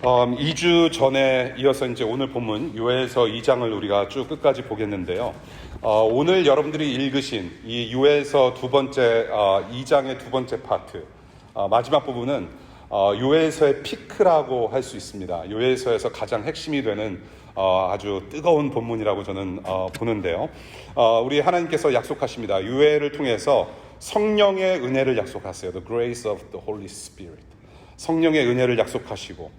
2주 전에 이어서 이제 오늘 본문 요엘서 2장을 우리가 쭉 끝까지 보겠는데요. 오늘 여러분들이 읽으신 이 요엘서 2장의 두 번째 파트, 마지막 부분은 요엘서의 피크라고 할 수 있습니다. 요엘서에서 가장 핵심이 되는 아주 뜨거운 본문이라고 저는 보는데요. 우리 하나님께서 약속하십니다. 요엘을 통해서 성령의 은혜를 약속하세요. The grace of the Holy Spirit. 성령의 은혜를 약속하시고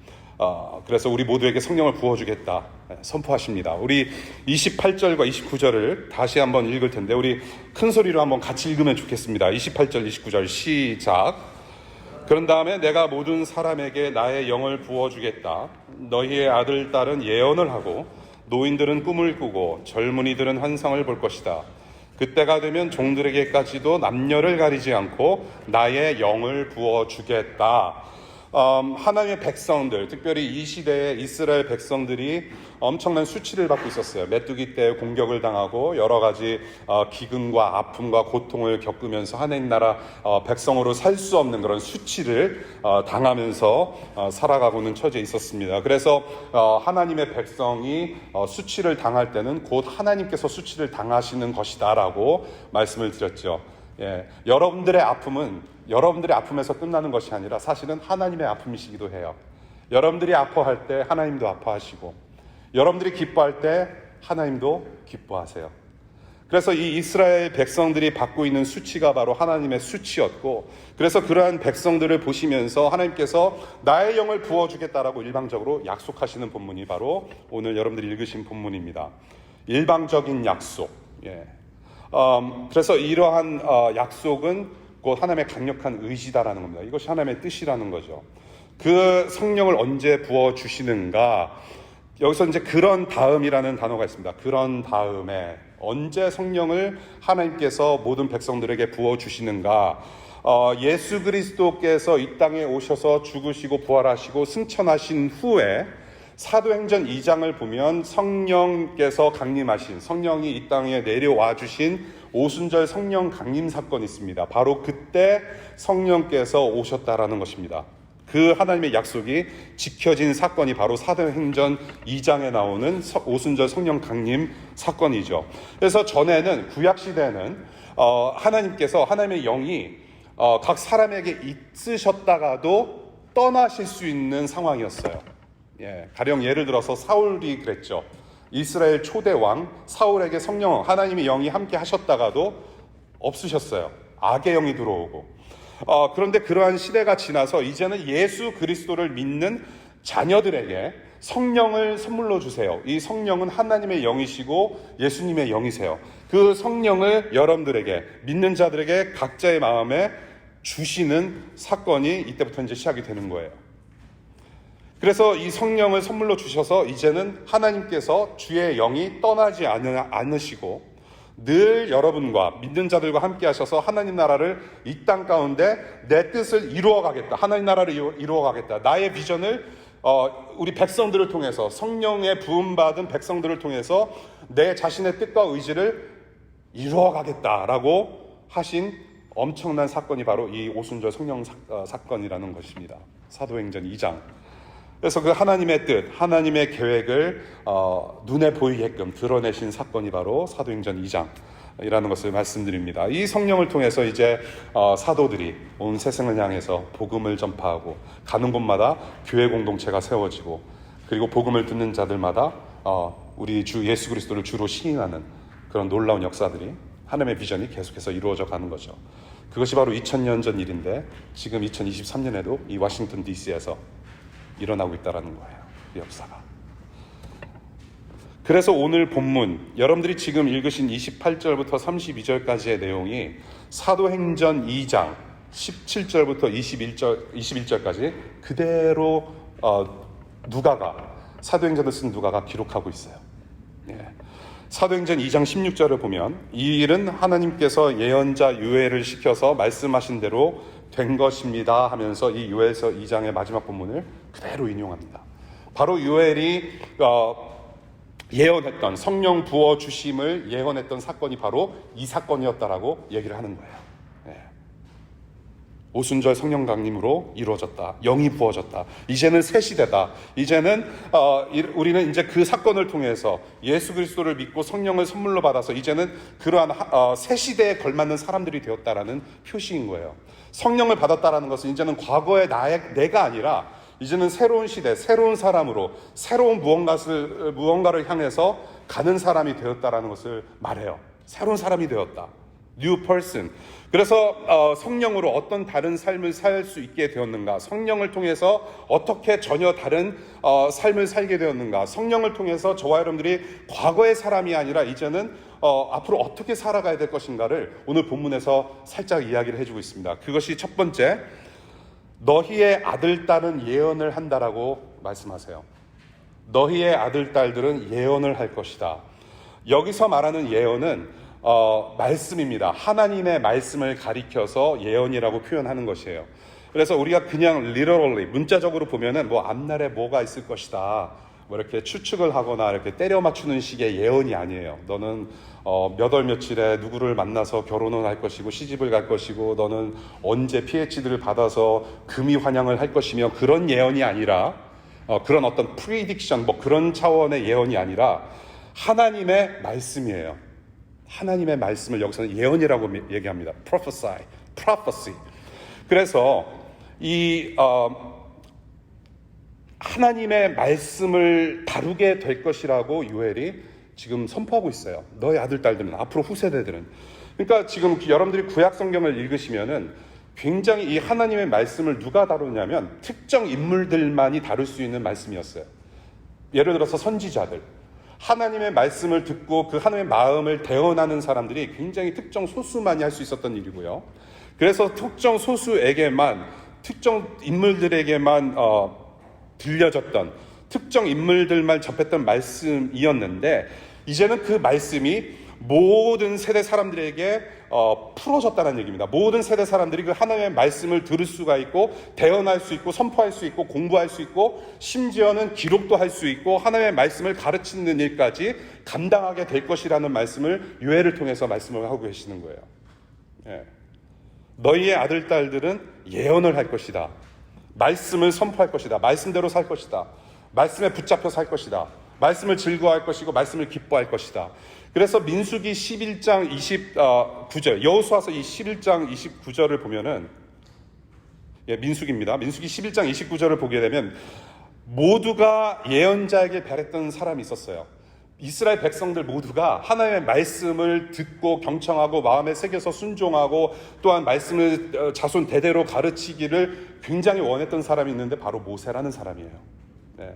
그래서 우리 모두에게 성령을 부어주겠다 선포하십니다. 우리 28절과 29절을 다시 한번 읽을 텐데 우리 큰 소리로 한번 같이 읽으면 좋겠습니다. 28절 29절 시작. 그런 다음에 내가 모든 사람에게 나의 영을 부어주겠다. 너희의 아들 딸은 예언을 하고 노인들은 꿈을 꾸고 젊은이들은 환상을 볼 것이다. 그때가 되면 종들에게까지도 남녀를 가리지 않고 나의 영을 부어주겠다. 하나님의 백성들, 특별히 이 시대에 이스라엘 백성들이 엄청난 수치를 받고 있었어요. 메뚜기 때 공격을 당하고 여러 가지 기근과 아픔과 고통을 겪으면서 하나님 나라 백성으로 살 수 없는 그런 수치를 당하면서 살아가고는 처지에 있었습니다. 그래서 하나님의 백성이 수치를 당할 때는 곧 하나님께서 수치를 당하시는 것이다 라고 말씀을 드렸죠. 여러분들의 아픔은 여러분들의 아픔에서 끝나는 것이 아니라 사실은 하나님의 아픔이시기도 해요. 여러분들이 아파할 때 하나님도 아파하시고 여러분들이 기뻐할 때 하나님도 기뻐하세요. 그래서 이 이스라엘 백성들이 받고 있는 수치가 바로 하나님의 수치였고 그래서 그러한 백성들을 보시면서 하나님께서 나의 영을 부어주겠다라고 일방적으로 약속하시는 본문이 바로 오늘 여러분들이 읽으신 본문입니다. 일방적인 약속. 그래서 이러한 약속은 곧 하나님의 강력한 의지다라는 겁니다. 이것이 하나님의 뜻이라는 거죠. 그 성령을 언제 부어주시는가? 여기서 이제 그런 다음이라는 단어가 있습니다. 그런 다음에 언제 성령을 하나님께서 모든 백성들에게 부어주시는가? 예수 그리스도께서 이 땅에 오셔서 죽으시고 부활하시고 승천하신 후에 사도행전 2장을 보면 성령께서 강림하신, 성령이 이 땅에 내려와 주신 오순절 성령 강림 사건이 있습니다. 바로 그때 성령께서 오셨다라는 것입니다. 그 하나님의 약속이 지켜진 사건이 바로 사도행전 2장에 나오는 오순절 성령 강림 사건이죠. 그래서 전에는 구약시대에는 하나님께서 하나님의 영이 각 사람에게 있으셨다가도 떠나실 수 있는 상황이었어요. 가령 예를 들어서 사울이 그랬죠. 이스라엘 초대 왕 사울에게 성령 하나님의 영이 함께 하셨다가도 없으셨어요. 악의 영이 들어오고 그런데 그러한 시대가 지나서 이제는 예수 그리스도를 믿는 자녀들에게 성령을 선물로 주세요. 이 성령은 하나님의 영이시고 예수님의 영이세요. 그 성령을 여러분들에게 믿는 자들에게 각자의 마음에 주시는 사건이 이때부터 이제 시작이 되는 거예요. 그래서 이 성령을 선물로 주셔서 이제는 하나님께서 주의 영이 떠나지 않으시고 늘 여러분과 믿는 자들과 함께 하셔서 하나님 나라를 이 땅 가운데 내 뜻을 이루어가겠다. 하나님 나라를 이루어가겠다. 나의 비전을 우리 백성들을 통해서 성령의 부음받은 백성들을 통해서 내 자신의 뜻과 의지를 이루어가겠다라고 하신 엄청난 사건이 바로 이 오순절 성령 사건이라는 것입니다. 사도행전 2장. 그래서 그 하나님의 뜻, 하나님의 계획을 눈에 보이게끔 드러내신 사건이 바로 사도행전 2장이라는 것을 말씀드립니다. 이 성령을 통해서 이제 사도들이 온 세상을 향해서 복음을 전파하고 가는 곳마다 교회 공동체가 세워지고 그리고 복음을 듣는 자들마다 우리 주 예수 그리스도를 주로 시인하는 그런 놀라운 역사들이 하나님의 비전이 계속해서 이루어져 가는 거죠. 그것이 바로 2000년 전 일인데 지금 2023년에도 이 워싱턴 DC에서 일어나고 있다는 거예요. 이 역사가. 그래서 오늘 본문 여러분들이 지금 읽으신 28절부터 32절까지의 내용이 사도행전 2장 17절부터 21절까지 그대로 누가가 사도행전을 쓴 누가가 기록하고 있어요. 사도행전 2장 16절을 보면 이 일은 하나님께서 예언자 요엘을 시켜서 말씀하신 대로 된 것입니다 하면서 이 요엘서 2장의 마지막 본문을 그대로 인용합니다. 바로 요엘이 예언했던 성령 부어주심을 예언했던 사건이 바로 이 사건이었다라고 얘기를 하는 거예요. 오순절 성령 강림으로 이루어졌다. 영이 부어졌다. 이제는 새 시대다. 이제는 우리는 이제 그 사건을 통해서 예수 그리스도를 믿고 성령을 선물로 받아서 이제는 그러한 새 시대에 걸맞는 사람들이 되었다라는 표시인 거예요. 성령을 받았다라는 것은 이제는 과거의 내가 아니라 이제는 새로운 시대, 새로운 사람으로 새로운 무언가를 향해서 가는 사람이 되었다라는 것을 말해요. 새로운 사람이 되었다. New person. 그래서 성령으로 어떤 다른 삶을 살 수 있게 되었는가? 성령을 통해서 어떻게 전혀 다른 삶을 살게 되었는가? 성령을 통해서 저와 여러분들이 과거의 사람이 아니라 이제는 앞으로 어떻게 살아가야 될 것인가를 오늘 본문에서 살짝 이야기를 해주고 있습니다. 그것이 첫 번째, 너희의 아들, 딸은 예언을 한다라고 말씀하세요. 너희의 아들, 딸들은 예언을 할 것이다. 여기서 말하는 예언은 말씀입니다. 하나님의 말씀을 가리켜서 예언이라고 표현하는 것이에요. 그래서 우리가 그냥 literally 문자적으로 보면은 뭐 앞날에 뭐가 있을 것이다, 뭐 이렇게 추측을 하거나 이렇게 때려 맞추는 식의 예언이 아니에요. 너는 몇 월 며칠에 누구를 만나서 결혼을 할 것이고 시집을 갈 것이고 너는 언제 PhD를 받아서 금이 환영을 할 것이며 그런 예언이 아니라 그런 어떤 prediction 뭐 그런 차원의 예언이 아니라 하나님의 말씀이에요. 하나님의 말씀을 여기서는 예언이라고 얘기합니다. prophecy. 그래서 이 하나님의 말씀을 다루게 될 것이라고 요엘이 지금 선포하고 있어요. 너희 아들, 딸들은, 앞으로 후세대들은. 그러니까 지금 여러분들이 구약 성경을 읽으시면은 굉장히 이 하나님의 말씀을 누가 다루냐면 특정 인물들만이 다룰 수 있는 말씀이었어요. 예를 들어서 선지자들. 하나님의 말씀을 듣고 그 하나님의 마음을 대언하는 사람들이 굉장히 특정 소수만이 할 수 있었던 일이고요. 그래서 특정 소수에게만, 특정 인물들에게만 들려졌던, 특정 인물들만 접했던 말씀이었는데 이제는 그 말씀이 모든 세대 사람들에게 풀어졌다는 얘기입니다. 모든 세대 사람들이 그 하나님의 말씀을 들을 수가 있고 대언할 수 있고 선포할 수 있고 공부할 수 있고 심지어는 기록도 할 수 있고 하나님의 말씀을 가르치는 일까지 감당하게 될 것이라는 말씀을 요엘을 통해서 말씀을 하고 계시는 거예요. 예. 너희의 아들, 딸들은 예언을 할 것이다. 말씀을 선포할 것이다. 말씀대로 살 것이다. 말씀에 붙잡혀 살 것이다. 말씀을 즐거워할 것이고 말씀을 기뻐할 것이다. 그래서 민수기 11장 29절, 여호수아서 이 11장 29절을 보면은, 민수기입니다. 민수기 11장 29절을 보게 되면 모두가 예언자에게 바랬던 사람이 있었어요. 이스라엘 백성들 모두가 하나님의 말씀을 듣고 경청하고 마음에 새겨서 순종하고 또한 말씀을 자손 대대로 가르치기를 굉장히 원했던 사람이 있는데 바로 모세라는 사람이에요. 네.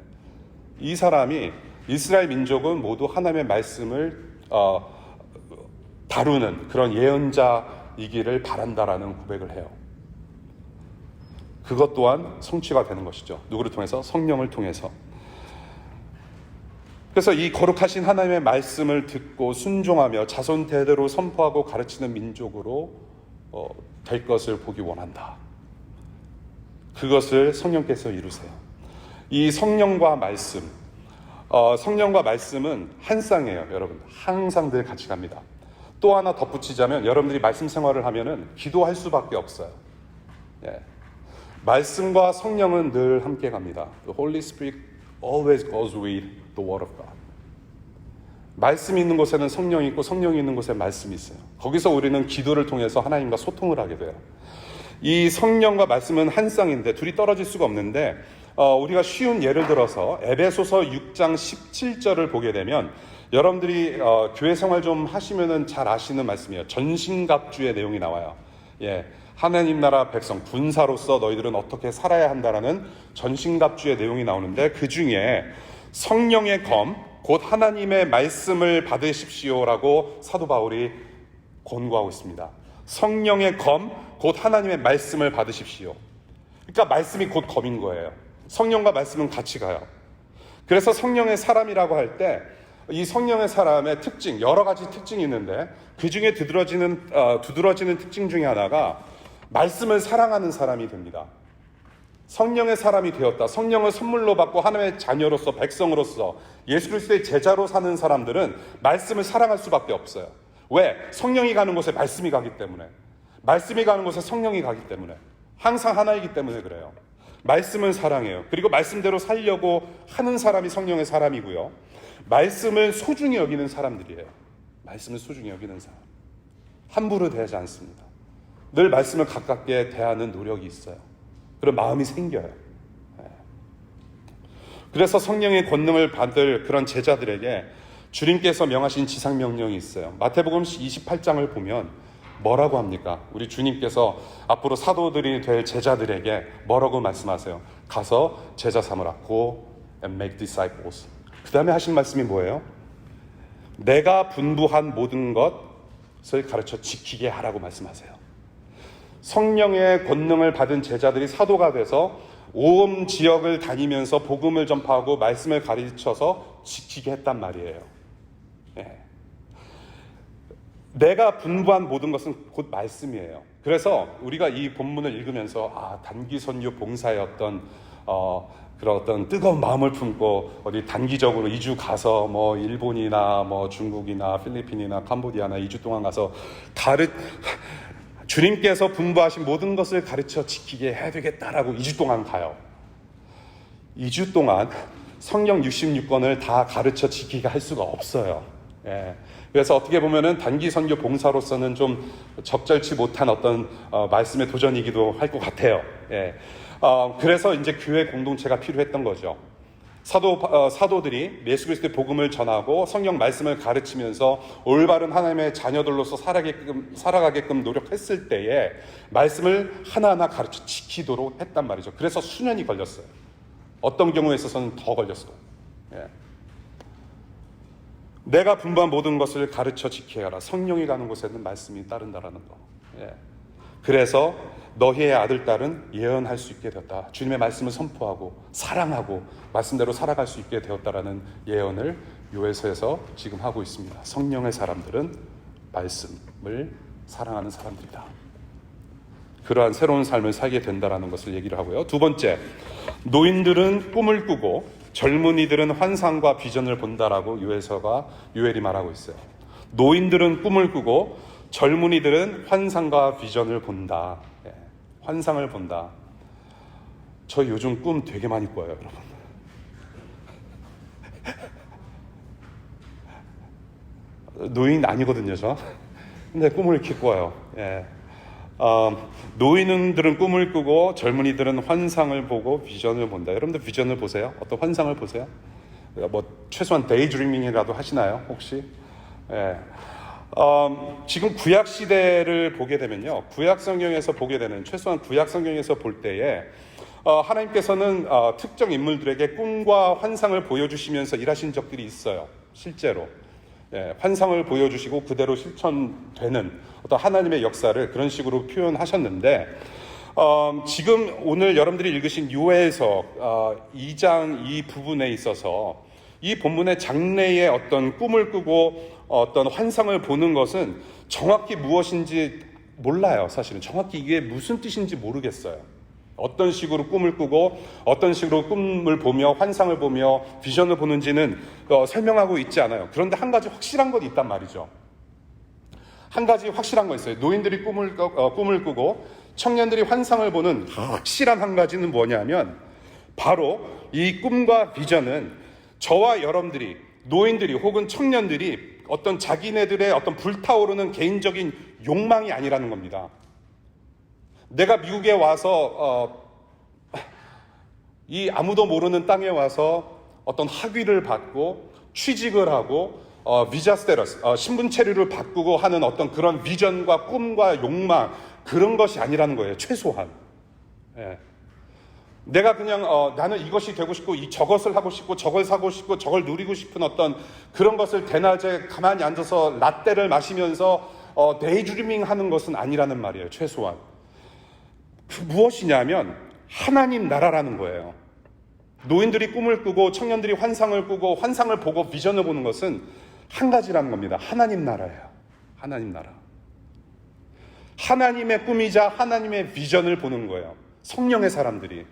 이 사람이 이스라엘 민족은 모두 하나님의 말씀을 다루는 그런 예언자이기를 바란다라는 고백을 해요. 그것 또한 성취가 되는 것이죠. 누구를 통해서? 성령을 통해서. 그래서 이 거룩하신 하나님의 말씀을 듣고 순종하며 자손 대대로 선포하고 가르치는 민족으로 될 것을 보기 원한다. 그것을 성령께서 이루세요. 이 성령과 말씀, 성령과 말씀은 한 쌍이에요. 여러분 항상 늘 같이 갑니다. 또 하나 덧붙이자면 여러분들이 말씀 생활을 하면은 기도할 수밖에 없어요. 예. 말씀과 성령은 늘 함께 갑니다. The Holy Spirit always goes with the Word of God. 말씀이 있는 곳에는 성령이 있고 성령이 있는 곳에 말씀이 있어요. 거기서 우리는 기도를 통해서 하나님과 소통을 하게 돼요. 이 성령과 말씀은 한 쌍인데 둘이 떨어질 수가 없는데 우리가 쉬운 예를 들어서 에베소서 6장 17절을 보게 되면 여러분들이 교회 생활 좀 하시면은 잘 아시는 말씀이에요. 전신갑주의 내용이 나와요. 예. 하나님 나라 백성, 군사로서 너희들은 어떻게 살아야 한다라는 전신갑주의 내용이 나오는데 그 중에 성령의 검, 곧 하나님의 말씀을 받으십시오라고 사도 바울이 권고하고 있습니다. 성령의 검, 곧 하나님의 말씀을 받으십시오. 그러니까 말씀이 곧 검인 거예요. 성령과 말씀은 같이 가요. 그래서 성령의 사람이라고 할 때 이 성령의 사람의 특징, 여러 가지 특징이 있는데 그 중에 두드러지는 특징 중에 하나가 말씀을 사랑하는 사람이 됩니다. 성령의 사람이 되었다. 성령을 선물로 받고 하나님의 자녀로서 백성으로서 예수 그리스도의 제자로 사는 사람들은 말씀을 사랑할 수밖에 없어요. 왜? 성령이 가는 곳에 말씀이 가기 때문에. 말씀이 가는 곳에 성령이 가기 때문에. 항상 하나이기 때문에 그래요. 말씀을 사랑해요. 그리고 말씀대로 살려고 하는 사람이 성령의 사람이고요. 말씀을 소중히 여기는 사람들이에요. 말씀을 소중히 여기는 사람. 함부로 대하지 않습니다. 늘 말씀을 가깝게 대하는 노력이 있어요. 그런 마음이 생겨요. 그래서 성령의 권능을 받을 그런 제자들에게 주님께서 명하신 지상명령이 있어요. 마태복음 28장을 보면 뭐라고 합니까? 우리 주님께서 앞으로 사도들이 될 제자들에게 뭐라고 말씀하세요? 가서 제자 삼으라. Go and make disciples. 그 다음에 하신 말씀이 뭐예요? 내가 분부한 모든 것을 가르쳐 지키게 하라고 말씀하세요. 성령의 권능을 받은 제자들이 사도가 돼서 온 지역을 다니면서 복음을 전파하고 말씀을 가르쳐서 지키게 했단 말이에요. 예. 내가 분부한 모든 것은 곧 말씀이에요. 그래서 우리가 이 본문을 읽으면서 단기 선교 봉사의 그런 어떤 뜨거운 마음을 품고 어디 단기적으로 2주 가서 뭐 일본이나 뭐 중국이나 필리핀이나 캄보디아나 2주 동안 가서 주님께서 분부하신 모든 것을 가르쳐 지키게 해야 되겠다라고 2주 동안 가요. 2주 동안 성령 66권을 다 가르쳐 지키게 할 수가 없어요. 예. 그래서 어떻게 보면은 단기 선교 봉사로서는 좀 적절치 못한 어떤 말씀의 도전이기도 할 것 같아요. 예. 그래서 이제 교회 공동체가 필요했던 거죠. 사도들이 예수 그리스도의 복음을 전하고 성령 말씀을 가르치면서 올바른 하나님의 자녀들로서 살아가게끔 노력했을 때에 말씀을 하나하나 가르쳐 지키도록 했단 말이죠. 그래서 수년이 걸렸어요. 어떤 경우에 있어서는 더 걸렸어요. 예. 내가 분부한 모든 것을 가르쳐 지켜야 하라. 성령이 가는 곳에는 말씀이 따른다라는 거. 예. 그래서 너희의 아들, 딸은 예언할 수 있게 되었다. 주님의 말씀을 선포하고 사랑하고 말씀대로 살아갈 수 있게 되었다라는 예언을 요에서에서 지금 하고 있습니다. 성령의 사람들은 말씀을 사랑하는 사람들이다. 그러한 새로운 삶을 살게 된다라는 것을 얘기를 하고요. 두 번째, 노인들은 꿈을 꾸고 젊은이들은 환상과 비전을 본다라고 요엘이 말하고 있어요. 노인들은 꿈을 꾸고 젊은이들은 환상과 비전을 본다. 예, 환상을 본다. 저 요즘 꿈 되게 많이 꿔요, 여러분. 노인 아니거든요, 저. 근데 꿈을 이렇게 꿔요. 예. 노인들은 꿈을 꾸고 젊은이들은 환상을 보고 비전을 본다. 여러분들 비전을 보세요? 어떤 환상을 보세요? 뭐 최소한 데이드리밍이라도 하시나요? 혹시? 예. 지금 구약 시대를 보게 되면요, 구약 성경에서 보게 되는 최소한 구약 성경에서 볼 때에 하나님께서는 특정 인물들에게 꿈과 환상을 보여주시면서 일하신 적들이 있어요. 실제로. 예, 환상을 보여주시고 그대로 실천되는 어떤 하나님의 역사를 그런 식으로 표현하셨는데, 지금 오늘 여러분들이 읽으신 요엘서 2장 이 부분에 있어서 이 본문의 장래의 어떤 꿈을 꾸고 어떤 환상을 보는 것은 정확히 무엇인지 몰라요. 사실은 정확히 이게 무슨 뜻인지 모르겠어요. 어떤 식으로 꿈을 꾸고 어떤 식으로 꿈을 보며 환상을 보며 비전을 보는지는 설명하고 있지 않아요. 그런데 한 가지 확실한 건 있단 말이죠. 한 가지 확실한 거 있어요. 노인들이 꿈을 꾸고 청년들이 환상을 보는 확실한 한 가지는 뭐냐면, 바로 이 꿈과 비전은 저와 여러분들이, 노인들이 혹은 청년들이 어떤 자기네들의 어떤 불타오르는 개인적인 욕망이 아니라는 겁니다. 내가 미국에 와서 이 아무도 모르는 땅에 와서 어떤 학위를 받고 취직을 하고 비자 스테러스, 신분 체류를 바꾸고 하는 어떤 그런 비전과 꿈과 욕망, 그런 것이 아니라는 거예요. 최소한. 예. 내가 그냥 나는 이것이 되고 싶고 저것을 하고 싶고 저걸 사고 싶고 저걸 누리고 싶은 어떤 그런 것을 대낮에 가만히 앉아서 라떼를 마시면서 데이드리밍 하는 것은 아니라는 말이에요. 최소한. 무엇이냐면 하나님 나라라는 거예요. 노인들이 꿈을 꾸고 청년들이 환상을 꾸고 환상을 보고 비전을 보는 것은 한 가지라는 겁니다. 하나님 나라예요. 하나님 나라. 하나님의 꿈이자 하나님의 비전을 보는 거예요. 성령의 사람들이.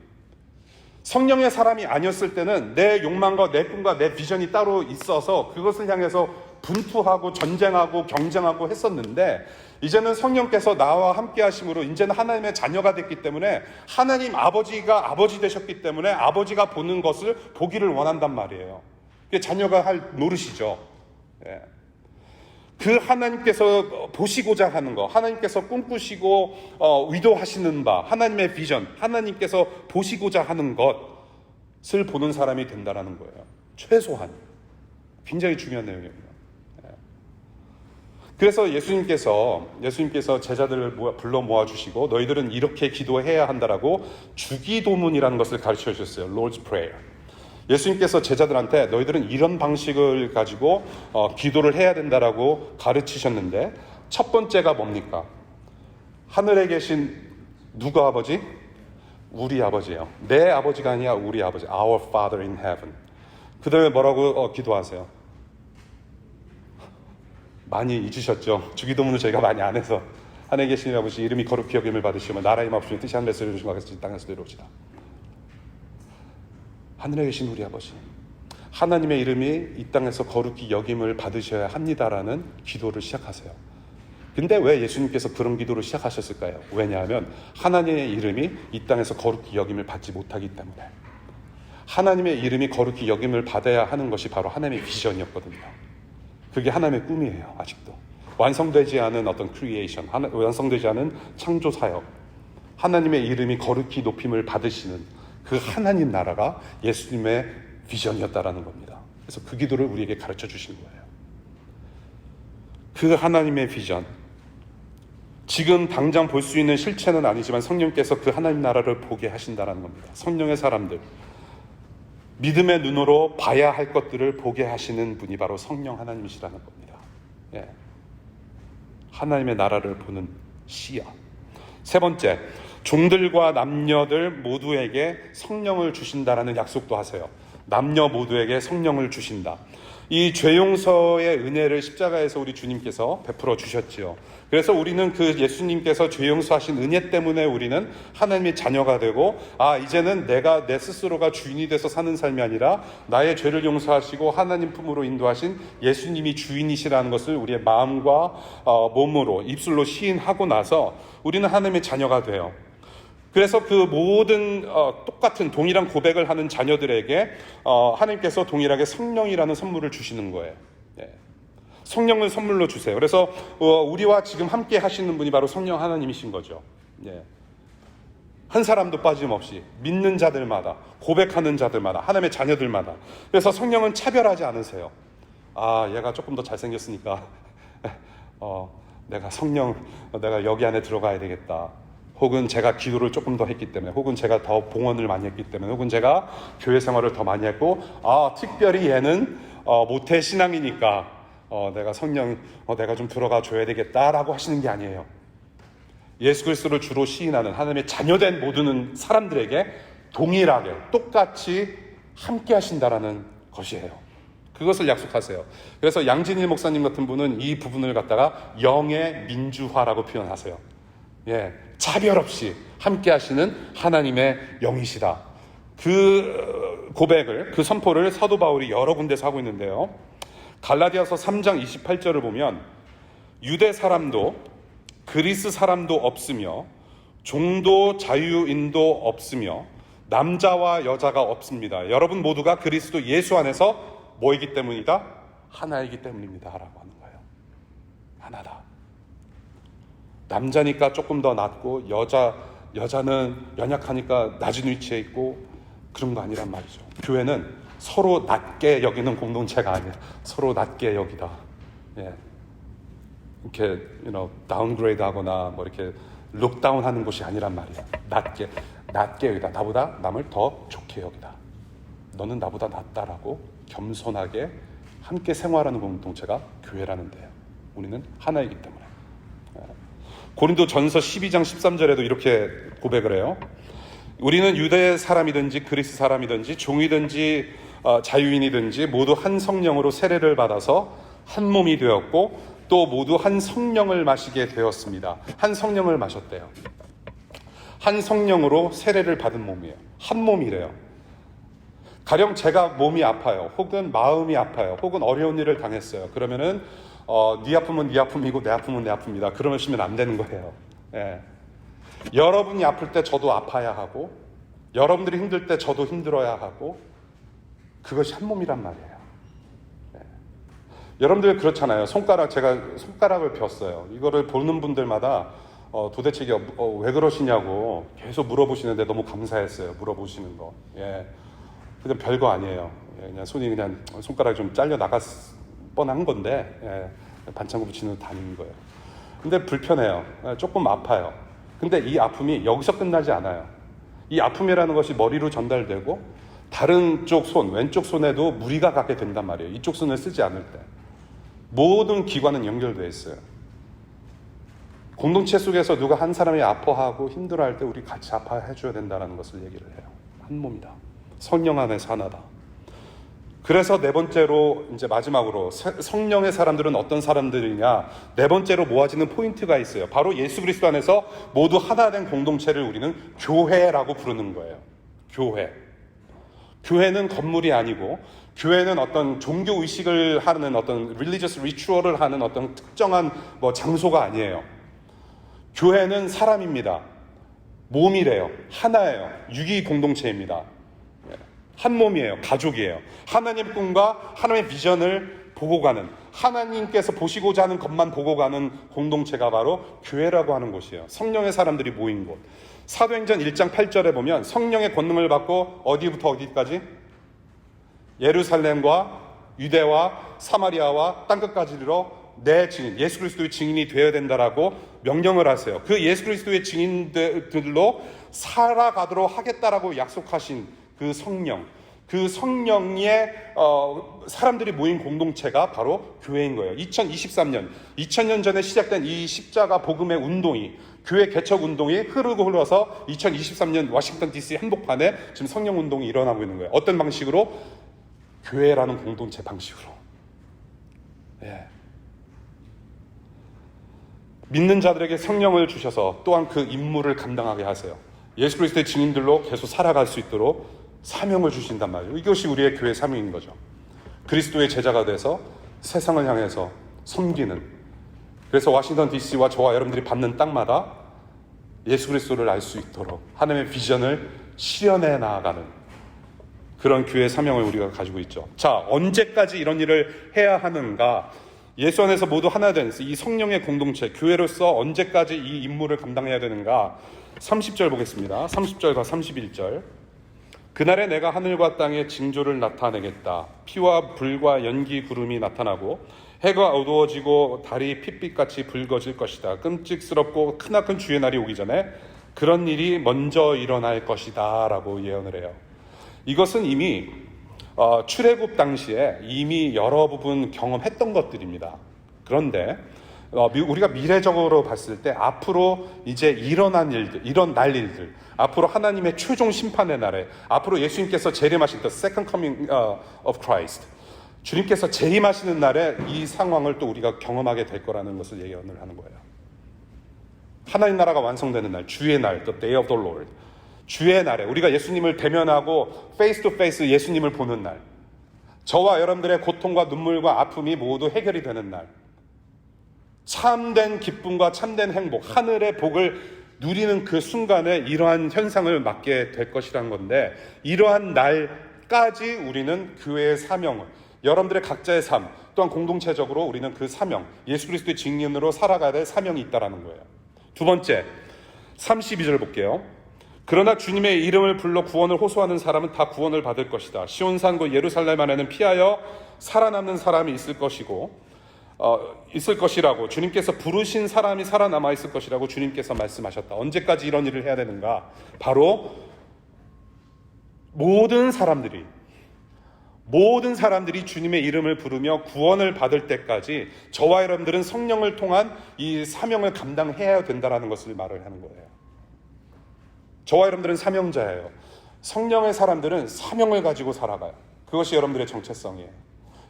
성령의 사람이 아니었을 때는 내 욕망과 내 꿈과 내 비전이 따로 있어서 그것을 향해서 분투하고 전쟁하고 경쟁하고 했었는데 이제는 성령께서 나와 함께 하심으로 이제는 하나님의 자녀가 됐기 때문에 하나님 아버지가 아버지 되셨기 때문에 아버지가 보는 것을 보기를 원한단 말이에요. 그게 자녀가 할 노릇이죠. 예. 그 하나님께서 보시고자 하는 것, 하나님께서 꿈꾸시고 위도하시는 바, 하나님의 비전, 하나님께서 보시고자 하는 것을 보는 사람이 된다라는 거예요. 최소한. 굉장히 중요한 내용입니다. 그래서 예수님께서 제자들을 불러 모아주시고 너희들은 이렇게 기도해야 한다라고 주기도문이라는 것을 가르쳐 주셨어요. Lord's Prayer. 예수님께서 제자들한테 너희들은 이런 방식을 가지고 기도를 해야 된다라고 가르치셨는데 첫 번째가 뭡니까? 하늘에 계신 누구 아버지? 우리 아버지예요. 내 아버지가 아니라 우리 아버지. Our Father in Heaven. 그 다음에 뭐라고 기도하세요? 많이 잊으셨죠? 주기도문을 저희가 많이 안 해서. 하늘에 계신 아버지 이름이 거룩히 여김을 받으시며 나라의 마옵시며 뜻이 하늘에서 이루어진 것 같이 땅에서 이루어지다. 하늘에 계신 우리 아버지, 하나님의 이름이 이 땅에서 거룩히 여김을 받으셔야 합니다라는 기도를 시작하세요. 근데 왜 예수님께서 그런 기도를 시작하셨을까요? 왜냐하면 하나님의 이름이 이 땅에서 거룩히 여김을 받지 못하기 때문에. 하나님의 이름이 거룩히 여김을 받아야 하는 것이 바로 하나님의 비전이었거든요. 그게 하나님의 꿈이에요. 아직도 완성되지 않은 어떤 크리에이션, 완성되지 않은 창조 사역, 하나님의 이름이 거룩히 높임을 받으시는 그 하나님 나라가 예수님의 비전이었다라는 겁니다. 그래서 그 기도를 우리에게 가르쳐 주신 거예요. 그 하나님의 비전, 지금 당장 볼 수 있는 실체는 아니지만 성령께서 그 하나님 나라를 보게 하신다라는 겁니다. 성령의 사람들, 믿음의 눈으로 봐야 할 것들을 보게 하시는 분이 바로 성령 하나님이시라는 겁니다. 예. 하나님의 나라를 보는 시야. 세 번째, 종들과 남녀들 모두에게 성령을 주신다라는 약속도 하세요. 남녀 모두에게 성령을 주신다. 이 죄용서의 은혜를 십자가에서 우리 주님께서 베풀어 주셨지요. 그래서 우리는 그 예수님께서 죄용서하신 은혜 때문에 우리는 하나님의 자녀가 되고, 이제는 내가 내 스스로가 주인이 돼서 사는 삶이 아니라 나의 죄를 용서하시고 하나님 품으로 인도하신 예수님이 주인이시라는 것을 우리의 마음과 몸으로 입술로 시인하고 나서 우리는 하나님의 자녀가 돼요. 그래서 그 모든 똑같은 동일한 고백을 하는 자녀들에게 하나님께서 동일하게 성령이라는 선물을 주시는 거예요. 예. 성령을 선물로 주세요. 그래서 우리와 지금 함께 하시는 분이 바로 성령 하나님이신 거죠. 예. 한 사람도 빠짐없이 믿는 자들마다, 고백하는 자들마다, 하나님의 자녀들마다. 그래서 성령은 차별하지 않으세요. 얘가 조금 더 잘생겼으니까 내가 여기 안에 들어가야 되겠다. 혹은 제가 기도를 조금 더 했기 때문에, 혹은 제가 더 봉헌을 많이 했기 때문에, 혹은 제가 교회 생활을 더 많이 했고, 특별히 얘는 모태 신앙이니까 내가 성령 내가 좀 들어가 줘야 되겠다라고 하시는 게 아니에요. 예수 그리스도를 주로 시인하는 하나님의 자녀된 모든 사람들에게 동일하게 똑같이 함께 하신다라는 것이에요. 그것을 약속하세요. 그래서 양진일 목사님 같은 분은 이 부분을 갖다가 영의 민주화라고 표현하세요. 예, 차별 없이 함께 하시는 하나님의 영이시다. 그 고백을, 그 선포를 사도 바울이 여러 군데서 하고 있는데요. 갈라디아서 3장 28절을 보면 유대 사람도 그리스 사람도 없으며 종도 자유인도 없으며 남자와 여자가 없습니다. 여러분 모두가 그리스도 예수 안에서 뭐이기 때문이다? 하나이기 때문입니다. 라고 하는 거예요. 하나다. 남자니까 조금 더 낫고 여자는 연약하니까 낮은 위치에 있고 그런 거 아니란 말이죠. 교회는 서로 낮게 여기는 공동체가 아니라 서로 낮게 여기다. 예. 이렇게 다운그레이드 하거나 뭐 이렇게 룩다운 하는 곳이 아니란 말이에요. 낮게 여기다. 나보다 남을 더 좋게 여기다. 너는 나보다 낫다라고 겸손하게 함께 생활하는 공동체가 교회라는 데요. 우리는 하나이기 때문에. 고린도전서 12장 13절에도 이렇게 고백을 해요. 우리는 유대 사람이든지 그리스 사람이든지 종이든지 자유인이든지 모두 한 성령으로 세례를 받아서 한 몸이 되었고 또 모두 한 성령을 마시게 되었습니다. 한 성령을 마셨대요. 한 성령으로 세례를 받은 몸이에요. 한 몸이래요. 가령 제가 몸이 아파요. 혹은 마음이 아파요. 혹은 어려운 일을 당했어요. 그러면은 네 아픔은 네 아픔이고 내 아픔은 내 아픔이다. 그러시면 안 되는 거예요. 예. 여러분이 아플 때 저도 아파야 하고 여러분들이 힘들 때 저도 힘들어야 하고 그것이 한 몸이란 말이에요. 예. 여러분들 그렇잖아요. 제가 손가락을 폈어요. 이거를 보는 분들마다 도대체 이게 왜 그러시냐고 계속 물어보시는데 너무 감사했어요. 물어보시는 거. 예. 그냥 별거 아니에요. 예. 그냥 손가락이 좀 잘려 나갔 뻔한 건데, 예. 반창고 붙이는 다니는 거예요. 근데 불편해요. 예. 조금 아파요. 근데 이 아픔이 여기서 끝나지 않아요. 이 아픔이라는 것이 머리로 전달되고 다른 쪽 손, 왼쪽 손에도 무리가 가게 된단 말이에요. 이쪽 손을 쓰지 않을 때. 모든 기관은 연결되어 있어요. 공동체 속에서 누가 한 사람이 아파하고 힘들어할 때 우리 같이 아파해 줘야 된다는 것을 얘기를 해요. 한 몸이다. 성령 안에서 하나다. 그래서 네 번째로 이제 마지막으로 성령의 사람들은 어떤 사람들이냐, 네 번째로 모아지는 포인트가 있어요. 바로 예수 그리스도 안에서 모두 하나 된 공동체를 우리는 교회라고 부르는 거예요. 교회는 건물이 아니고 교회는 어떤 종교 의식을 하는 어떤 religious ritual을 하는 어떤 특정한 장소가 아니에요. 교회는 사람입니다. 몸이래요. 하나예요. 유기 공동체입니다. 한 몸이에요. 가족이에요. 하나님 꿈과 하나님의 비전을 보고 가는, 하나님께서 보시고자 하는 것만 보고 가는 공동체가 바로 교회라고 하는 곳이에요. 성령의 사람들이 모인 곳. 사도행전 1장 8절에 보면 성령의 권능을 받고 어디부터 어디까지? 예루살렘과 유대와 사마리아와 땅끝까지 이르러 내 증인, 예수 그리스도의 증인이 되어야 된다라고 명령을 하세요. 그 예수 그리스도의 증인들로 살아가도록 하겠다라고 약속하신 그 성령, 그 성령의 사람들이 모인 공동체가 바로 교회인 거예요. 2000년 전에 시작된 이 십자가 복음의 운동이, 교회 개척 운동이 흘러서 2023년 워싱턴 DC 한복판에 지금 성령 운동이 일어나고 있는 거예요. 어떤 방식으로? 교회라는 공동체 방식으로. 예. 믿는 자들에게 성령을 주셔서 또한 그 임무를 감당하게 하세요. 예수 그리스도의 증인들로 계속 살아갈 수 있도록 사명을 주신단 말이에요. 이것이 우리의 교회 사명인 거죠. 그리스도의 제자가 돼서 세상을 향해서 섬기는, 그래서 워싱턴 DC와 저와 여러분들이 밟는 땅마다 예수 그리스도를 알 수 있도록 하나님의 비전을 실현해 나아가는 그런 교회 사명을 우리가 가지고 있죠. 자, 언제까지 이런 일을 해야 하는가? 예수 안에서 모두 하나 된 이 성령의 공동체, 교회로서 언제까지 이 임무를 감당해야 되는가? 30절 보겠습니다. 30절과 31절. 그날에 내가 하늘과 땅에 징조를 나타내겠다. 피와 불과 연기 구름이 나타나고 해가 어두워지고 달이 핏빛같이 붉어질 것이다. 끔찍스럽고 크나큰 주의 날이 오기 전에 그런 일이 먼저 일어날 것이다 라고 예언을 해요. 이것은 이미 출애굽 당시에 이미 여러 부분 경험했던 것들입니다. 그런데 우리가 미래적으로 봤을 때 앞으로 이제 일어날 일들, 앞으로 하나님의 최종 심판의 날에, 앞으로 예수님께서 재림하실 the second coming of Christ, 주님께서 재림하시는 날에 이 상황을 또 우리가 경험하게 될 거라는 것을 예언을 하는 거예요. 하나님 나라가 완성되는 날, 주의 날, the day of the Lord, 주의 날에 우리가 예수님을 대면하고 face to face 예수님을 보는 날, 저와 여러분들의 고통과 눈물과 아픔이 모두 해결이 되는 날, 참된 기쁨과 참된 행복, 하늘의 복을 누리는 그 순간에 이러한 현상을 맞게 될 것이라는 건데, 이러한 날까지 우리는 교회의 사명을, 여러분들의 각자의 삶, 또한 공동체적으로 우리는 그 사명, 예수 그리스도의 증인으로 살아가야 될 사명이 있다는 거예요. 두 번째, 32절 볼게요. 그러나 주님의 이름을 불러 구원을 호소하는 사람은 다 구원을 받을 것이다. 시온산 곧 예루살렘 안에는 피하여 살아남는 사람이 있을 것이라고 주님께서 부르신 사람이 살아남아 있을 것이라고 주님께서 말씀하셨다. 언제까지 이런 일을 해야 되는가? 바로 모든 사람들이 주님의 이름을 부르며 구원을 받을 때까지 저와 여러분들은 성령을 통한 이 사명을 감당해야 된다는 것을 말을 하는 거예요. 저와 여러분들은 사명자예요. 성령의 사람들은 사명을 가지고 살아가요. 그것이 여러분들의 정체성이에요.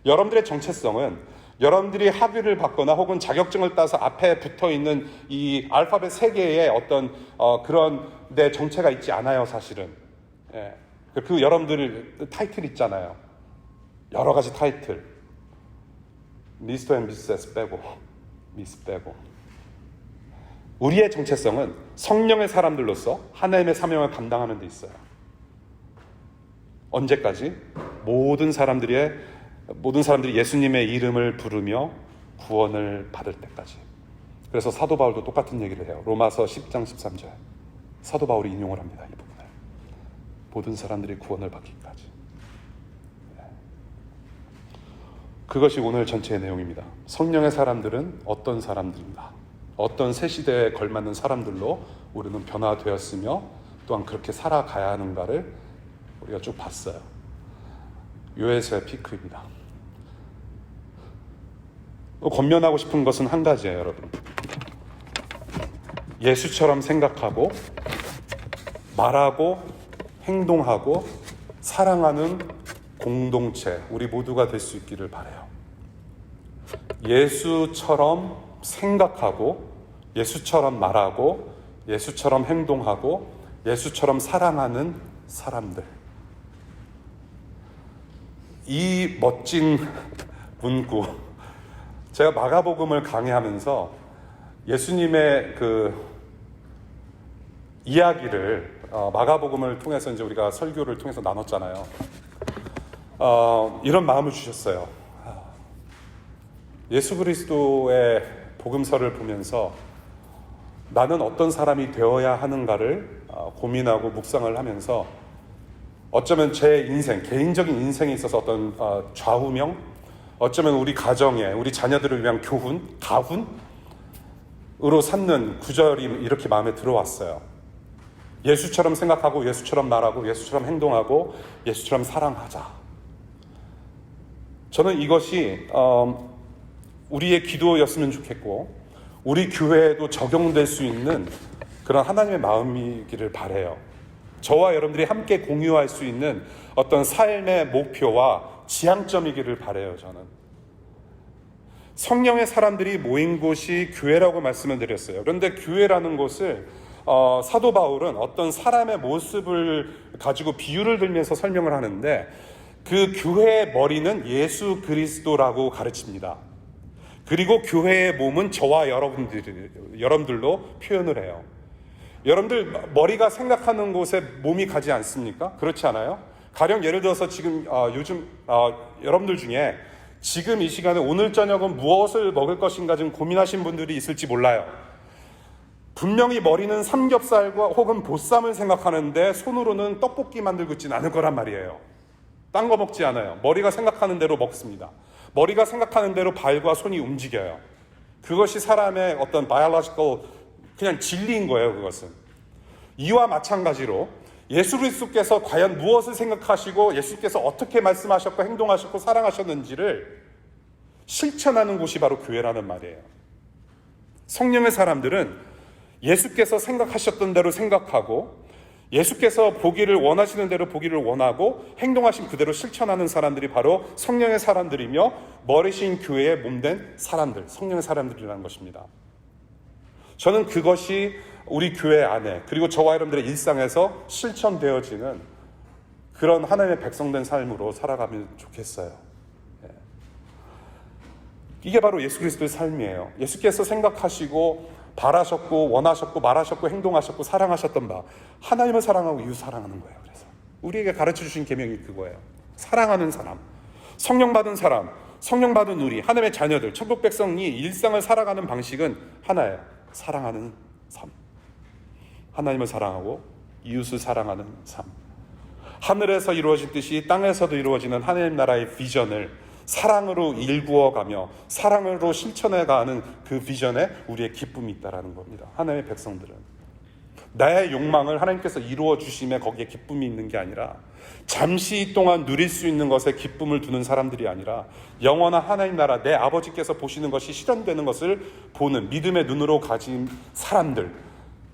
여러분들의 정체성은 여러분들이 학위를 받거나 혹은 자격증을 따서 앞에 붙어있는 이 알파벳 3개의 어떤 그런 내 정체가 있지 않아요, 사실은. 예. 그 여러분들 타이틀 있잖아요. 여러 가지 타이틀. 미스터 앤 미세스 빼고, 미스 빼고. 우리의 정체성은 성령의 사람들로서 하나님의 사명을 감당하는 데 있어요. 언제까지? 모든 사람들이 예수님의 이름을 부르며 구원을 받을 때까지. 그래서 사도 바울도 똑같은 얘기를 해요. 로마서 10장 13절. 사도 바울이 인용을 합니다. 이 부분을. 모든 사람들이 구원을 받기까지. 그것이 오늘 전체의 내용입니다. 성령의 사람들은 어떤 사람들인가? 어떤 새 시대에 걸맞는 사람들로 우리는 변화되었으며 또한 그렇게 살아가야 하는가를 우리가 쭉 봤어요. 요에서의 피크입니다. 권면하고 싶은 것은 한 가지예요, 여러분. 예수처럼 생각하고 말하고 행동하고 사랑하는 공동체, 우리 모두가 될 수 있기를 바라요. 예수처럼 생각하고 예수처럼 말하고 예수처럼 행동하고 예수처럼 사랑하는 사람들. 이 멋진 문구, 제가 마가복음을 강의하면서 예수님의 그 이야기를 마가복음을 통해서 이제 우리가 설교를 통해서 나눴잖아요. 이런 마음을 주셨어요. 예수 그리스도의 복음서를 보면서 나는 어떤 사람이 되어야 하는가를 고민하고 묵상을 하면서 어쩌면 제 인생, 개인적인 인생에 있어서 어떤 좌우명, 어쩌면 우리 가정에, 우리 자녀들을 위한 교훈, 가훈으로 삼는 구절이 이렇게 마음에 들어왔어요. 예수처럼 생각하고 예수처럼 말하고 예수처럼 행동하고 예수처럼 사랑하자. 저는 이것이 우리의 기도였으면 좋겠고 우리 교회에도 적용될 수 있는 그런 하나님의 마음이기를 바라요. 저와 여러분들이 함께 공유할 수 있는 어떤 삶의 목표와 지향점이기를 바라요. 저는 성령의 사람들이 모인 곳이 교회라고 말씀을 드렸어요. 그런데 교회라는 곳을 사도 바울은 어떤 사람의 모습을 가지고 비유를 들면서 설명을 하는데 그 교회의 머리는 예수 그리스도라고 가르칩니다. 그리고 교회의 몸은 저와 여러분들로 표현을 해요. 여러분들 머리가 생각하는 곳에 몸이 가지 않습니까? 그렇지 않아요? 가령 예를 들어서 지금 요즘 여러분들 중에 지금 이 시간에 오늘 저녁은 무엇을 먹을 것인가 좀 고민하신 분들이 있을지 몰라요. 분명히 머리는 삼겹살과 혹은 보쌈을 생각하는데 손으로는 떡볶이 만들고 있지는 않을 거란 말이에요. 딴 거 먹지 않아요. 머리가 생각하는 대로 먹습니다. 머리가 생각하는 대로 발과 손이 움직여요. 그것이 사람의 어떤 biological 그냥 진리인 거예요. 그것은. 이와 마찬가지로 예수 그리스도께서 과연 무엇을 생각하시고 예수께서 어떻게 말씀하셨고 행동하셨고 사랑하셨는지를 실천하는 곳이 바로 교회라는 말이에요. 성령의 사람들은 예수께서 생각하셨던 대로 생각하고 예수께서 보기를 원하시는 대로 보기를 원하고 행동하신 그대로 실천하는 사람들이 바로 성령의 사람들이며 머리신 교회의 몸된 사람들, 성령의 사람들이라는 것입니다. 저는 그것이 우리 교회 안에 그리고 저와 여러분들의 일상에서 실천되어지는 그런 하나님의 백성된 삶으로 살아가면 좋겠어요. 이게 바로 예수 그리스도의 삶이에요. 예수께서 생각하시고 바라셨고 원하셨고 말하셨고 행동하셨고 사랑하셨던 바 하나님을 사랑하고 이웃 사랑하는 거예요. 그래서 우리에게 가르쳐 주신 계명이 그거예요. 사랑하는 사람, 성령 받은 사람, 성령 받은 우리 하나님의 자녀들, 천국 백성이 일상을 살아가는 방식은 하나예요. 사랑하는 삶. 하나님을 사랑하고 이웃을 사랑하는 삶. 하늘에서 이루어진 뜻이 땅에서도 이루어지는 하나님 나라의 비전을 사랑으로 일구어가며 사랑으로 실천해가는 그 비전에 우리의 기쁨이 있다는 겁니다. 하나님의 백성들은 나의 욕망을 하나님께서 이루어 주심에 거기에 기쁨이 있는 게 아니라 잠시 동안 누릴 수 있는 것에 기쁨을 두는 사람들이 아니라 영원한 하나님 나라 내 아버지께서 보시는 것이 실현되는 것을 보는 믿음의 눈으로 가진 사람들,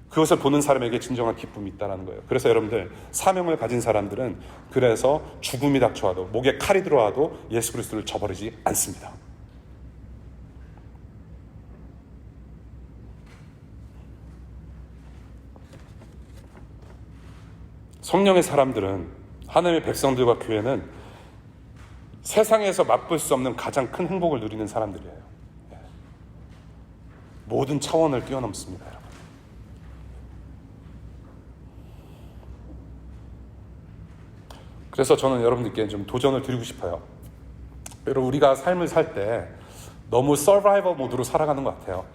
그것을 보는 사람에게 진정한 기쁨이 있다는 거예요. 그래서 여러분들 사명을 가진 사람들은 그래서 죽음이 닥쳐와도 목에 칼이 들어와도 예수 그리스도를 저버리지 않습니다. 성령의 사람들은 하나님의 백성들과 교회는 세상에서 맛볼 수 없는 가장 큰 행복을 누리는 사람들이에요. 모든 차원을 뛰어넘습니다, 여러분. 그래서 저는 여러분들께 좀 도전을 드리고 싶어요. 여러분, 우리가 삶을 살 때 너무 서바이벌 모드로 살아가는 것 같아요.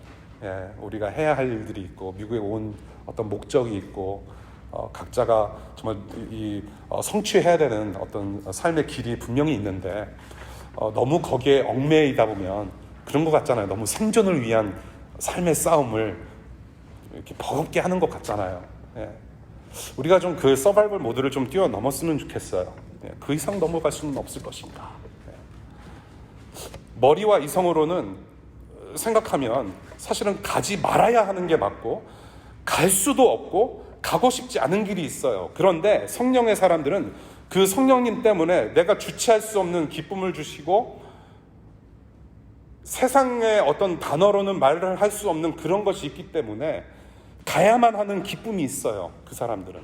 우리가 해야 할 일들이 있고 미국에 온 어떤 목적이 있고 각자가 정말 성취해야 되는 어떤 삶의 길이 분명히 있는데 너무 거기에 얽매이다 보면 그런 것 같잖아요. 너무 생존을 위한 삶의 싸움을 이렇게 버겁게 하는 것 같잖아요. 우리가 좀 그 서바이벌 모드를 좀 뛰어넘었으면 좋겠어요. 그 이상 넘어갈 수는 없을 것입니다. 머리와 이성으로는 생각하면 사실은 가지 말아야 하는 게 맞고 갈 수도 없고 가고 싶지 않은 길이 있어요. 그런데 성령의 사람들은 그 성령님 때문에 내가 주체할 수 없는 기쁨을 주시고 세상의 어떤 단어로는 말을 할 수 없는 그런 것이 있기 때문에 가야만 하는 기쁨이 있어요. 그 사람들은.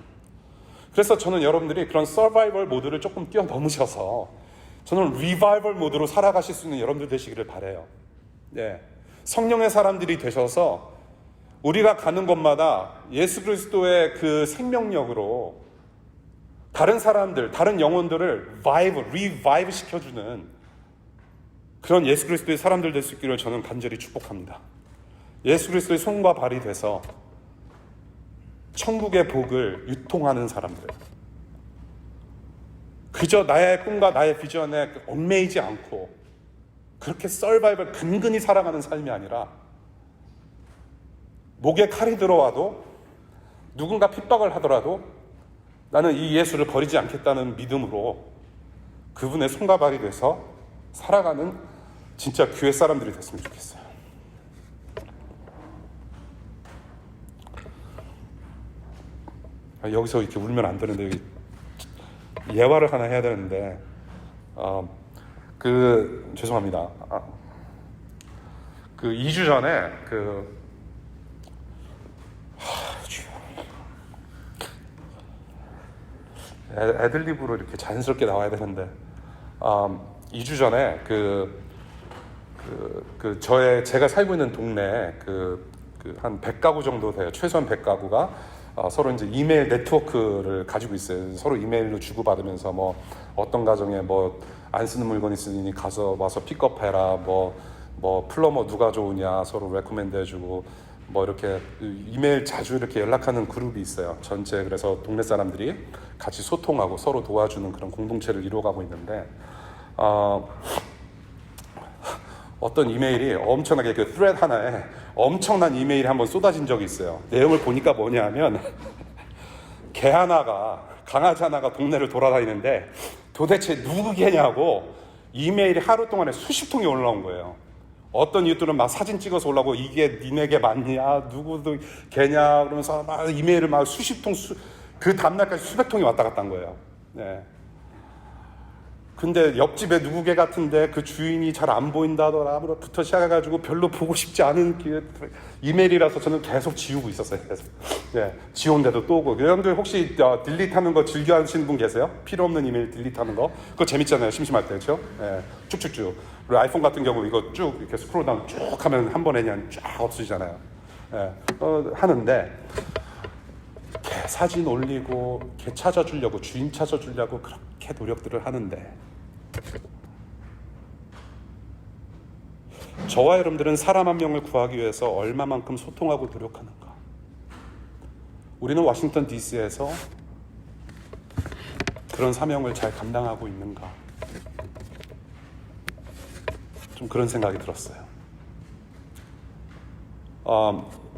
그래서 저는 여러분들이 그런 서바이벌 모드를 조금 뛰어넘으셔서 저는 리바이벌 모드로 살아가실 수 있는 여러분들 되시기를 바라요. 성령의 사람들이 되셔서 우리가 가는 곳마다 예수 그리스도의 그 생명력으로 다른 사람들, 다른 영혼들을 리바이브 시켜주는 그런 예수 그리스도의 사람들 될 수 있기를 저는 간절히 축복합니다. 예수 그리스도의 손과 발이 돼서 천국의 복을 유통하는 사람들, 그저 나의 꿈과 나의 비전에 얽매이지 않고 그렇게 서바이벌 근근히 살아가는 삶이 아니라 목에 칼이 들어와도 누군가 핍박을 하더라도 나는 이 예수를 버리지 않겠다는 믿음으로 그분의 손과 발이 돼서 살아가는 진짜 교회 사람들이 됐으면 좋겠어요. 여기서 이렇게 울면 안 되는데 여기 예화를 하나 해야 되는데 죄송합니다. 그 2주 전에 애들립으로 이렇게 자연스럽게 나와야 되는데 2주 전에 제가 살고 있는 동네에 한 100가구 정도 돼요. 최소한 100가구가 서로 이제 이메일 네트워크를 가지고 있어요. 서로 이메일로 주고받으면서 뭐 어떤 가정에 뭐 안 쓰는 물건 있으니 가서 와서 픽업해라, 뭐 플러머 누가 좋으냐 서로 레코멘드 해주고 뭐 이렇게 이메일 자주 이렇게 연락하는 그룹이 있어요. 전체. 그래서 동네 사람들이 같이 소통하고 서로 도와주는 그런 공동체를 이루어가고 있는데 어떤 이메일이 엄청나게 그 thread 하나에 엄청난 이메일이 한번 쏟아진 적이 있어요. 내용을 보니까 뭐냐면 개 하나가, 강아지 하나가 동네를 돌아다니는데 도대체 누구 개냐고 이메일이 하루 동안에 수십 통이 올라온 거예요. 어떤 이웃들은 막 사진 찍어서 올라오고 이게 니네 개 맞냐, 누구도 개냐 그러면서 막 이메일을 막 수십 통, 그 다음날까지 수백 통이 왔다 갔다 한 거예요. 근데 옆집에 누구 개 같은데 그 주인이 잘 안 보인다더라부터 시작해가지고 별로 보고 싶지 않은 이메일이라서 저는 계속 지우고 있었어요. 그래서 지운데도 또 오고. 여러분들 혹시 딜리트하는 거 즐겨 하시는 분 계세요? 필요 없는 이메일 딜리트하는 거? 그거 재밌잖아요. 심심할 때, 그렇죠? 쭉쭉쭉. 그리고 아이폰 같은 경우 이거 쭉 이렇게 스크롤 다운 쭉 하면 한 번에 그냥 쫙 없어지잖아요. 하는데 개 사진 올리고 개 찾아주려고, 주인 찾아주려고 그렇게 노력들을 하는데 저와 여러분들은 사람 한 명을 구하기 위해서 얼마만큼 소통하고 노력하는가? 우리는 워싱턴 DC에서 그런 사명을 잘 감당하고 있는가? 좀 그런 생각이 들었어요.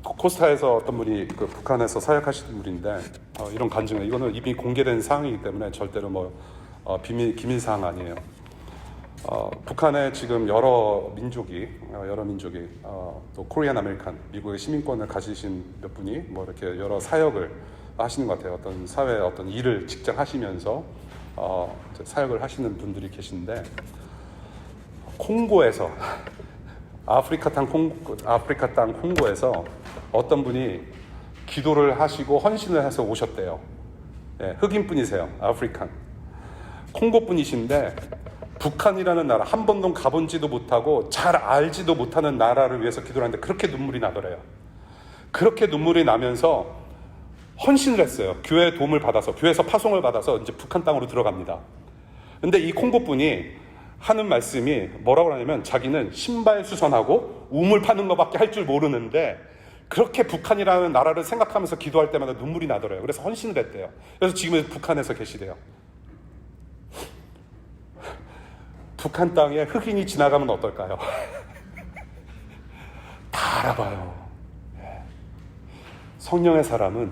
코스타에서 어떤 분이 북한에서 사역하시는 분인데 이런 간증을, 이거는 이미 공개된 사항이기 때문에 절대로 기밀 사항 아니에요. 북한에 지금 여러 민족이 또 코리안 아메리칸, 미국의 시민권을 가지신 몇 분이 이렇게 여러 사역을 하시는 것 같아요. 어떤 사회 어떤 일을 직접 하시면서 사역을 하시는 분들이 계신데, 콩고에서 아프리카 땅 콩고에서 어떤 분이 기도를 하시고 헌신을 해서 오셨대요. 흑인 분이세요. 아프리칸. 콩고 분이신데 북한이라는 나라, 한 번도 가본지도 못하고 잘 알지도 못하는 나라를 위해서 기도를 하는데 그렇게 눈물이 나더래요. 그렇게 눈물이 나면서 헌신을 했어요. 교회의 도움을 받아서, 교회에서 파송을 받아서 이제 북한 땅으로 들어갑니다. 근데 이 콩고 분이 하는 말씀이 뭐라고 하냐면, 자기는 신발 수선하고 우물 파는 것밖에 할 줄 모르는데 그렇게 북한이라는 나라를 생각하면서 기도할 때마다 눈물이 나더래요. 그래서 헌신을 했대요. 그래서 지금은 북한에서 계시대요. 북한 땅에 흑인이 지나가면 어떨까요? 다 알아봐요. 성령의 사람은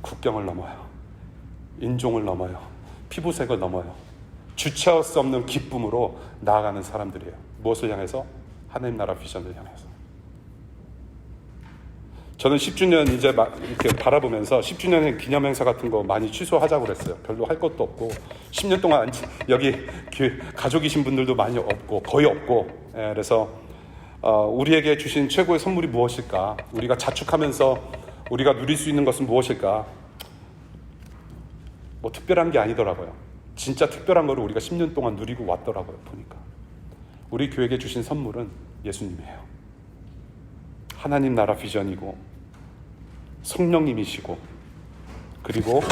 국경을 넘어요. 인종을 넘어요. 피부색을 넘어요. 주체할 수 없는 기쁨으로 나아가는 사람들이에요. 무엇을 향해서? 하나님 나라 비전을 향해서. 저는 10주년 이제 이렇게 바라보면서 10주년 기념 행사 같은 거 많이 취소하자고 그랬어요. 별로 할 것도 없고 10년 동안 여기 가족이신 분들도 많이 없고 거의 없고, 그래서 우리에게 주신 최고의 선물이 무엇일까? 우리가 자축하면서 우리가 누릴 수 있는 것은 무엇일까? 뭐 특별한 게 아니더라고요. 진짜 특별한 거를 우리가 10년 동안 누리고 왔더라고요. 보니까 우리 교회에게 주신 선물은 예수님이에요. 하나님 나라 비전이고 성령님이시고, 그리고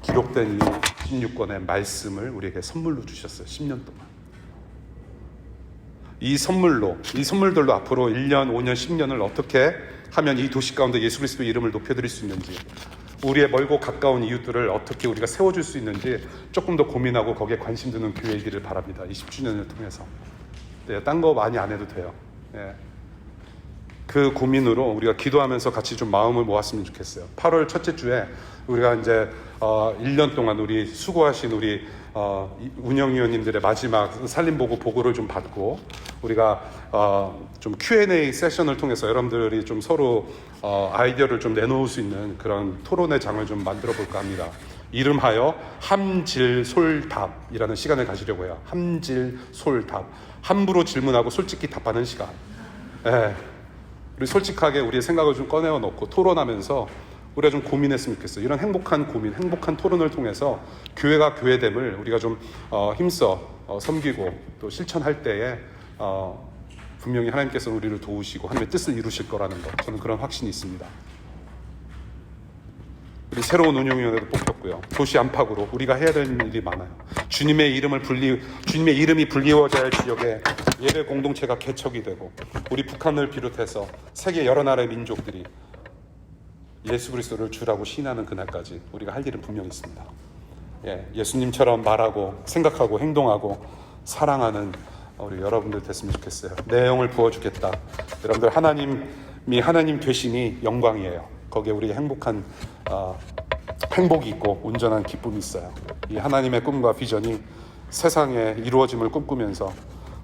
기록된 이 16권의 말씀을 우리에게 선물로 주셨어요. 10년 동안. 이 선물들로 앞으로 1년, 5년, 10년을 어떻게 하면 이 도시 가운데 예수 그리스도의 이름을 높여드릴 수 있는지, 우리의 멀고 가까운 이웃들을 어떻게 우리가 세워줄 수 있는지 조금 더 고민하고 거기에 관심 두는 교회이기를 바랍니다. 이 10주년을 통해서. 네, 딴 거 많이 안 해도 돼요. 네. 그 고민으로 우리가 기도하면서 같이 좀 마음을 모았으면 좋겠어요. 8월 첫째 주에 우리가 이제 1년 동안 우리 수고하신 우리 운영위원님들의 마지막 살림보고 보고를 좀 받고, 우리가 좀 Q&A 세션을 통해서 여러분들이 좀 서로 아이디어를 좀 내놓을 수 있는 그런 토론의 장을 좀 만들어 볼까 합니다. 이름하여 함질솔답이라는 시간을 가지려고 해요. 함질솔답. 함부로 질문하고 솔직히 답하는 시간. 네. 우리 솔직하게 우리의 생각을 좀 꺼내어 놓고 토론하면서 우리가 좀 고민했으면 좋겠어요. 이런 행복한 고민, 행복한 토론을 통해서 교회가 교회됨을 우리가 좀 힘써 섬기고 또 실천할 때에 분명히 하나님께서 우리를 도우시고 하나님의 뜻을 이루실 거라는 것, 저는 그런 확신이 있습니다. 우리 새로운 운영위원회도 뽑혔고요. 도시 안팎으로 우리가 해야 될 일이 많아요. 주님의 이름이 불리워져야 할 지역에 예배 공동체가 개척이 되고, 우리 북한을 비롯해서 세계 여러 나라의 민족들이 예수 그리스도를 주라고 신하는 그날까지 우리가 할 일은 분명히 있습니다. 예수님처럼 말하고 생각하고 행동하고 사랑하는 우리 여러분들 됐으면 좋겠어요. 내 영을 부어주겠다. 여러분들 하나님 되심이 영광이에요. 거기에 우리 행복이 있고 온전한 기쁨이 있어요. 이 하나님의 꿈과 비전이 세상에 이루어짐을 꿈꾸면서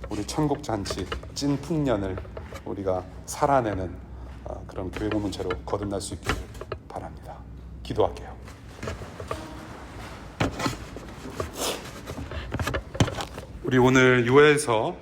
우리 천국 잔치, 찐 풍년을 우리가 살아내는 그런 교회 공동체로 거듭날 수 있기를 바랍니다. 기도할게요. 우리 오늘 유해에서